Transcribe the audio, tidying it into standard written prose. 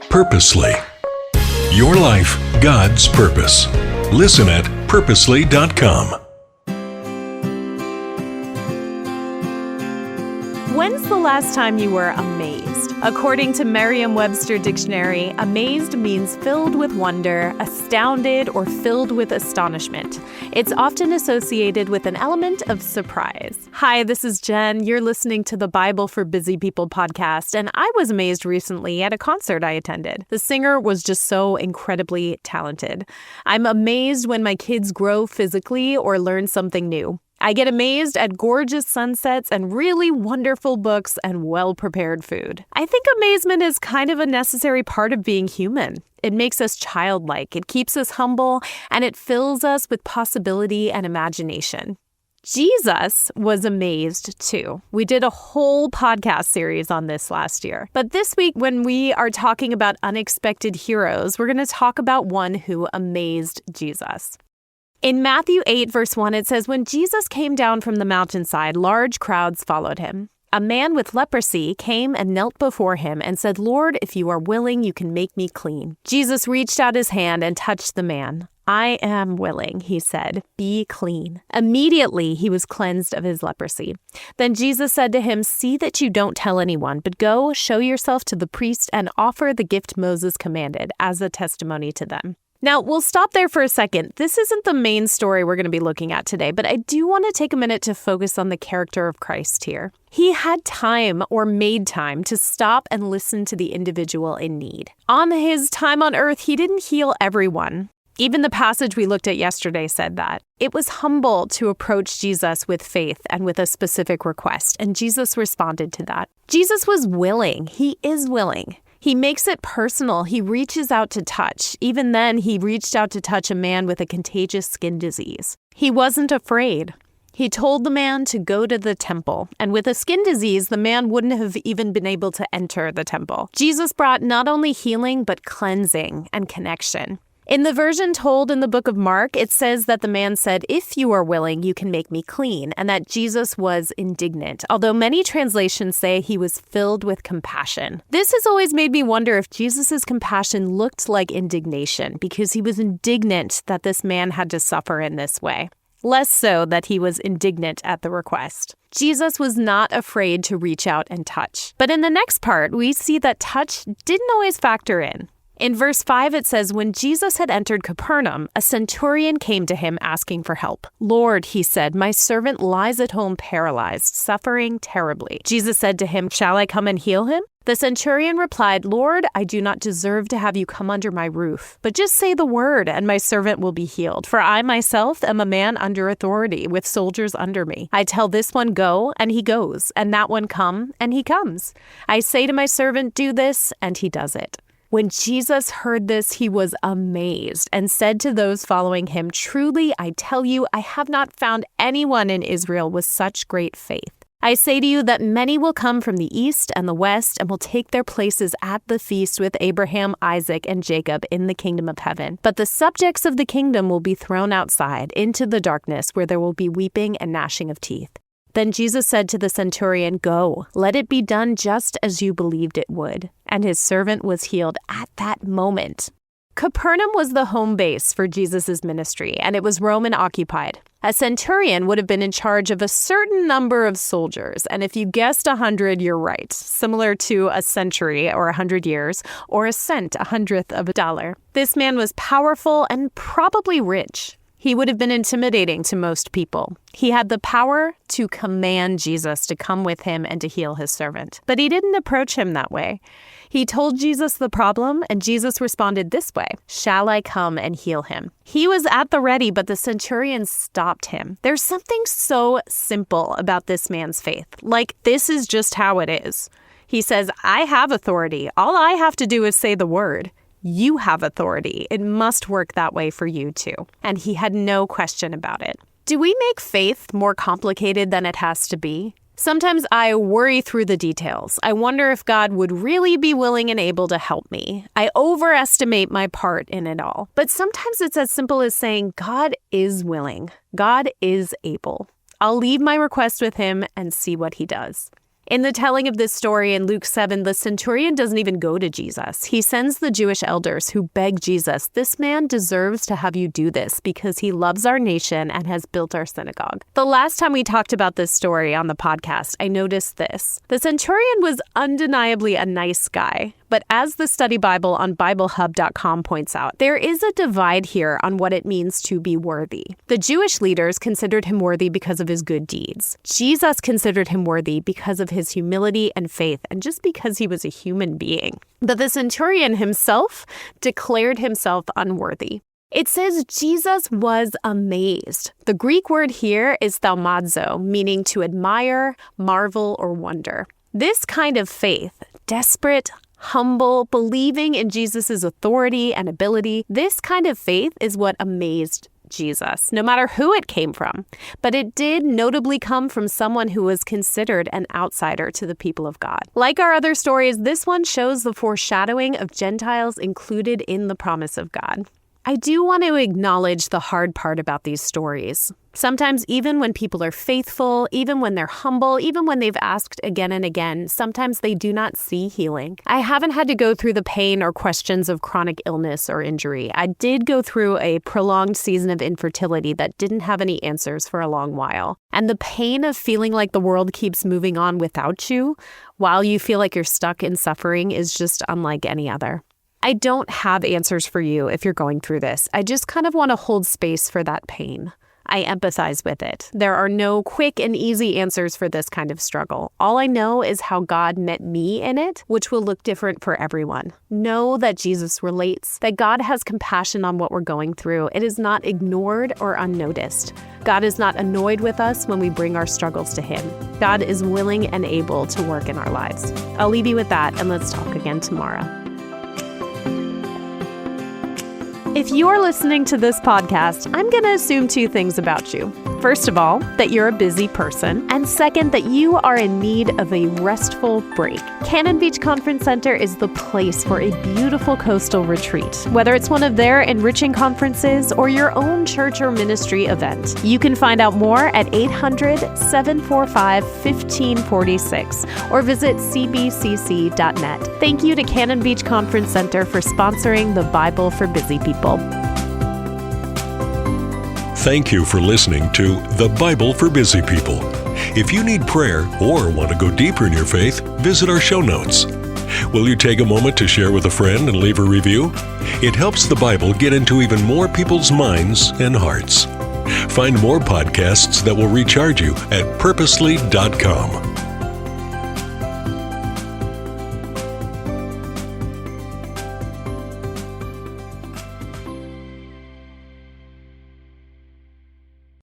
Purposely. Your life, God's purpose. Listen at purposely.com. When's the last time you were amazed? According to Merriam-Webster Dictionary, amazed means filled with wonder, astounded, or filled with astonishment. It's often associated with an element of surprise. Hi, this is Jen. You're listening to the Bible for Busy People podcast, and I was amazed recently at a concert I attended. The singer was just so incredibly talented. I'm amazed when my kids grow physically or learn something new. I get amazed at gorgeous sunsets and really wonderful books and well-prepared food. I think amazement is kind of a necessary part of being human. It makes us childlike, it keeps us humble, and it fills us with possibility and imagination. Jesus was amazed too. We did a whole podcast series on this last year. But this week, when we are talking about unexpected heroes, we're going to talk about one who amazed Jesus. In Matthew 8, verse 1, it says, "When Jesus came down from the mountainside, large crowds followed him. A man with leprosy came and knelt before him and said, 'Lord, if you are willing, you can make me clean.' Jesus reached out his hand and touched the man. 'I am willing,' he said, 'be clean.' Immediately he was cleansed of his leprosy. Then Jesus said to him, 'See that you don't tell anyone, but go, show yourself to the priest and offer the gift Moses commanded as a testimony to them.'" Now, we'll stop there for a second. This isn't the main story we're going to be looking at today, but I do want to take a minute to focus on the character of Christ here. He had time, or made time, to stop and listen to the individual in need. On his time on earth, he didn't heal everyone. Even the passage we looked at yesterday said that. It was humble to approach Jesus with faith and with a specific request, and Jesus responded to that. Jesus was willing. He is willing. He makes it personal. He reaches out to touch. Even then, he reached out to touch a man with a contagious skin disease. He wasn't afraid. He told the man to go to the temple, and with a skin disease, the man wouldn't have even been able to enter the temple. Jesus brought not only healing, but cleansing and connection. In the version told in the book of Mark, it says that the man said, "If you are willing, you can make me clean," and that Jesus was indignant, although many translations say he was filled with compassion. This has always made me wonder if Jesus' compassion looked like indignation, because he was indignant that this man had to suffer in this way. Less so that he was indignant at the request. Jesus was not afraid to reach out and touch. But in the next part, we see that touch didn't always factor in. In verse 5, it says, "When Jesus had entered Capernaum, a centurion came to him asking for help. 'Lord,' he said, 'my servant lies at home paralyzed, suffering terribly.' Jesus said to him, 'Shall I come and heal him?' The centurion replied, 'Lord, I do not deserve to have you come under my roof, but just say the word and my servant will be healed. For I myself am a man under authority with soldiers under me. I tell this one, go, and he goes, and that one, come, and he comes. I say to my servant, do this, and he does it.' When Jesus heard this, he was amazed and said to those following him, 'Truly, I tell you, I have not found anyone in Israel with such great faith. I say to you that many will come from the east and the west and will take their places at the feast with Abraham, Isaac, and Jacob in the kingdom of heaven. But the subjects of the kingdom will be thrown outside into the darkness where there will be weeping and gnashing of teeth.' Then Jesus said to the centurion, 'Go, let it be done just as you believed it would.' And his servant was healed at that moment." Capernaum was the home base for Jesus' ministry, and it was Roman occupied. A centurion would have been in charge of a certain number of soldiers, and if you guessed 100, you're right. Similar to a century, or 100 years, or a cent, 100th of a dollar. This man was powerful and probably rich. He would have been intimidating to most people. He had the power to command Jesus to come with him and to heal his servant. But he didn't approach him that way. He told Jesus the problem, and Jesus responded this way, "Shall I come and heal him?" He was at the ready, but the centurion stopped him. There's something so simple about this man's faith. Like, this is just how it is. He says, "I have authority. All I have to do is say the word. You have authority. It must work that way for you too." And he had no question about it. Do we make faith more complicated than it has to be? Sometimes I worry through the details. I wonder if God would really be willing and able to help me. I overestimate my part in it all. But sometimes it's as simple as saying, God is willing. God is able. I'll leave my request with him and see what he does. In the telling of this story in Luke 7, the centurion doesn't even go to Jesus. He sends the Jewish elders who beg Jesus, "This man deserves to have you do this because he loves our nation and has built our synagogue." The last time we talked about this story on the podcast, I noticed this. The centurion was undeniably a nice guy. But as the study Bible on BibleHub.com points out, there is a divide here on what it means to be worthy. The Jewish leaders considered him worthy because of his good deeds. Jesus considered him worthy because of his humility and faith, and just because he was a human being. But the centurion himself declared himself unworthy. It says Jesus was amazed. The Greek word here is thaumazo, meaning to admire, marvel, or wonder. This kind of faith, desperate, humble, believing in Jesus' authority and ability, this kind of faith is what amazed Jesus, no matter who it came from. But it did notably come from someone who was considered an outsider to the people of God. Like our other stories, this one shows the foreshadowing of Gentiles included in the promise of God. I do want to acknowledge the hard part about these stories. Sometimes even when people are faithful, even when they're humble, even when they've asked again and again, sometimes they do not see healing. I haven't had to go through the pain or questions of chronic illness or injury. I did go through a prolonged season of infertility that didn't have any answers for a long while. And the pain of feeling like the world keeps moving on without you, while you feel like you're stuck in suffering, is just unlike any other. I don't have answers for you if you're going through this. I just kind of want to hold space for that pain. I empathize with it. There are no quick and easy answers for this kind of struggle. All I know is how God met me in it, which will look different for everyone. Know that Jesus relates, that God has compassion on what we're going through. It is not ignored or unnoticed. God is not annoyed with us when we bring our struggles to Him. God is willing and able to work in our lives. I'll leave you with that, and let's talk again tomorrow. If you're listening to this podcast, I'm going to assume two things about you. First of all, that you're a busy person. And second, that you are in need of a restful break. Cannon Beach Conference Center is the place for a beautiful coastal retreat. Whether it's one of their enriching conferences or your own church or ministry event, you can find out more at 800-745-1546 or visit cbcc.net. Thank you to Cannon Beach Conference Center for sponsoring the Bible for Busy People. Thank you for listening to The Bible for Busy People. If you need prayer or want to go deeper in your faith, visit our show notes. Will you take a moment to share with a friend and leave a review? It helps the Bible get into even more people's minds and hearts. Find more podcasts that will recharge you at purposely.com.